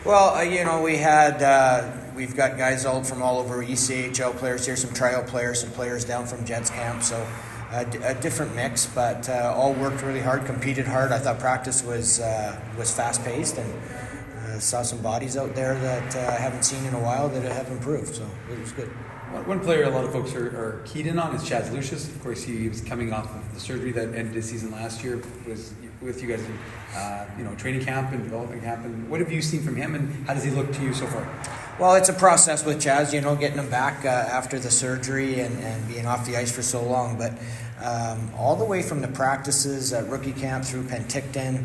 Well, we've got guys out from all over, ECHL players here, some tryout players, some players down from Jets camp, so a different mix, but all worked really hard, competed hard. I thought practice was fast-paced, and saw some bodies out there that I haven't seen in a while that have improved, so it was good. One player a lot of folks are keyed in on is Chaz Lucius. Of course, he was coming off of the surgery that ended his season last year. Was with you guys in training camp and development camp. And what have you seen from him, and how does he look to you so far? Well, it's a process with Chaz, getting him back after the surgery and being off the ice for so long. But all the way from the practices at rookie camp through Penticton,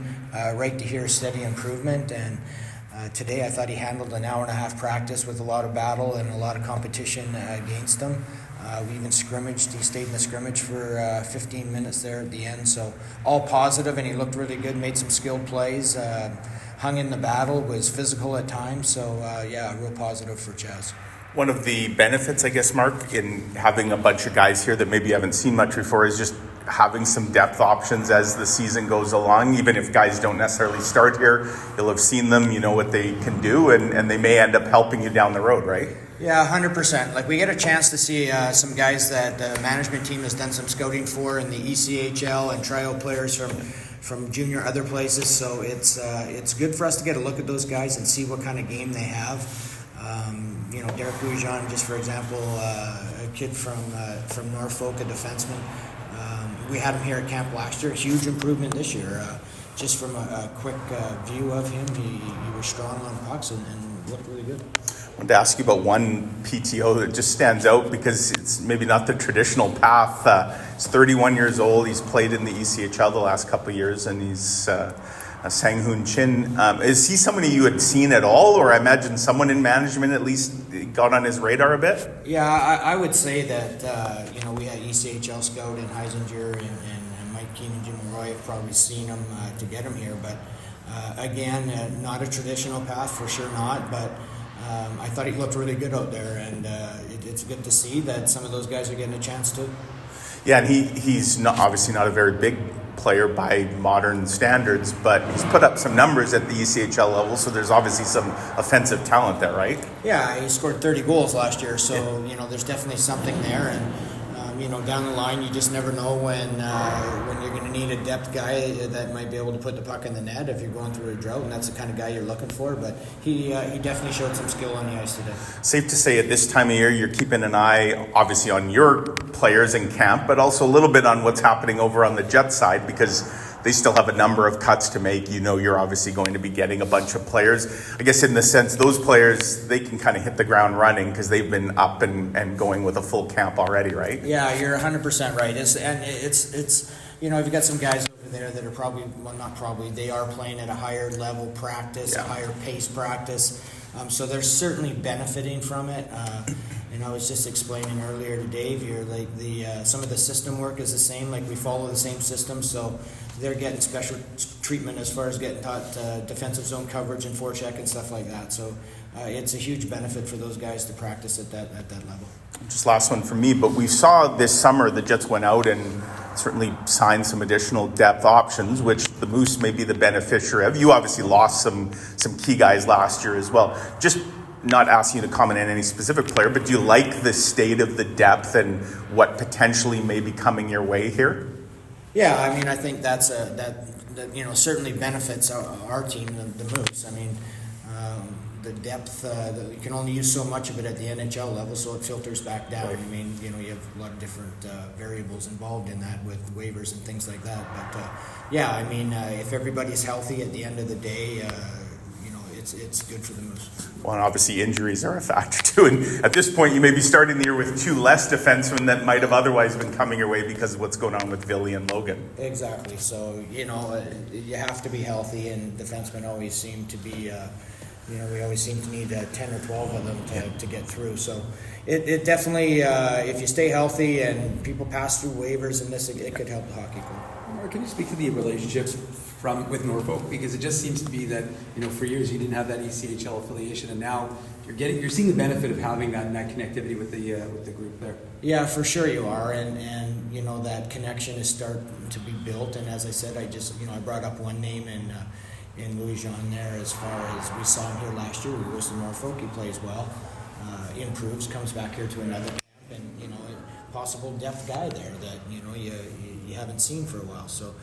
right to here, steady improvement. And today I thought he handled an hour and a half practice with a lot of battle and a lot of competition against him. We even scrimmaged. He stayed in the scrimmage for 15 minutes there at the end. So all positive, and he looked really good, made some skilled plays, hung in the battle, was physical at times. So, real positive for Chaz. One of the benefits, I guess, Mark, in having a bunch of guys here that maybe you haven't seen much before is just having some depth options as the season goes along. Even if guys don't necessarily start here, you'll have seen them, you know what they can do, and they may end up helping you down the road, right? Yeah, 100%. Like, we get a chance to see some guys that the management team has done some scouting for in the ECHL and tryout players from junior other places. So it's good for us to get a look at those guys and see what kind of game they have. Derek Rougeon, just for example, a kid from Norfolk, a defenseman. We had him here at camp last year. Huge improvement this year. Just from a quick view of him, he was strong on pucks and looked really good. I wanted to ask you about one PTO that just stands out because it's maybe not the traditional path. He's 31 years old. He's played in the ECHL the last couple of years, and he's Sang-Hoon Chin. Is he somebody you had seen at all, or I imagine someone in management at least got on his radar a bit? Yeah, I would say that, we had ECHL scout and Heisinger and Mike Keane and Jim Roy have probably seen him to get him here. But again, not a traditional path, for sure not, but I thought he looked really good out there, and it's good to see that some of those guys are getting a chance too. Yeah, and he's obviously not a very big player by modern standards, but he's put up some numbers at the ECHL level, so there's obviously some offensive talent there, right? Yeah, he scored 30 goals last year, so there's definitely something there, and down the line you just never know when you're going to need a depth guy that might be able to put the puck in the net if you're going through a drought, and that's the kind of guy you're looking for. But he definitely showed some skill on the ice today. Safe to say at this time of year you're keeping an eye obviously on your players in camp, but also a little bit on what's happening over on the Jets side, because they still have a number of cuts to make. You're obviously going to be getting a bunch of players. I guess in the sense, those players, they can kind of hit the ground running because they've been up and going with a full camp already, right? Yeah, you're 100% right. It's you've got some guys over there that are they are playing at a higher level practice, a higher pace practice. So they're certainly benefiting from it. And I was just explaining earlier to Dave here, like some of the system work is the same. Like, we follow the same system, so they're getting special treatment as far as getting taught defensive zone coverage and forecheck and stuff like that. So it's a huge benefit for those guys to practice at that level. Just last one from me, but we saw this summer the Jets went out and certainly signed some additional depth options, which the Moose may be the beneficiary of. You obviously lost some key guys last year as well. Just not asking you to comment on any specific player, but do you like the state of the depth and what potentially may be coming your way here? Yeah, I mean, I think that certainly benefits our team, the Moose. I mean, the depth, you can only use so much of it at the NHL level, so it filters back down. Right. I mean, you have a lot of different variables involved in that with waivers and things like that. But if everybody's healthy at the end of the day, it's good for the Moose. Well, and obviously injuries are a factor too. And at this point, you may be starting the year with two less defensemen that might have otherwise been coming your way because of what's going on with Villy and Logan. Exactly. So, you have to be healthy, and defensemen always seem to be, we always seem to need 10 or 12 of them to get through. So it definitely, if you stay healthy and people pass through waivers and this, it could help the hockey club. Mark, can you speak to the relationships with Norfolk? Because it just seems to be that, for years you didn't have that ECHL affiliation, and now you're seeing the benefit of having that connectivity with the group there. Yeah, for sure you are, and that connection is starting to be built. And as I said, I brought up one name in Louis Jean there. As far as we saw him here last year, we was in Norfolk. He plays well, improves, comes back here to another camp, and a possible depth guy there that you haven't seen for a while. So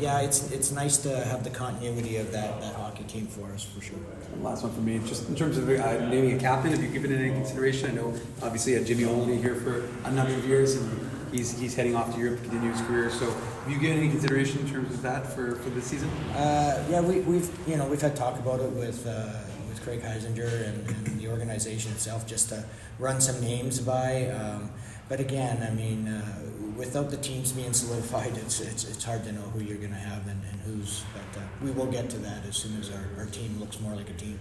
it's nice to have the continuity of that hockey team for us for sure. Last one for me, just in terms of naming a captain, have you given it any consideration? I know obviously Jimmy Olney here for a number of years, and he's heading off to Europe to continue his career. So have you given any consideration in terms of that for this season? We've had talk about it with Craig Heisinger and the organization itself, just to run some names by. But again, I mean, without the teams being solidified, it's hard to know who you're going to have and whose. But we will get to that as soon as our team looks more like a team.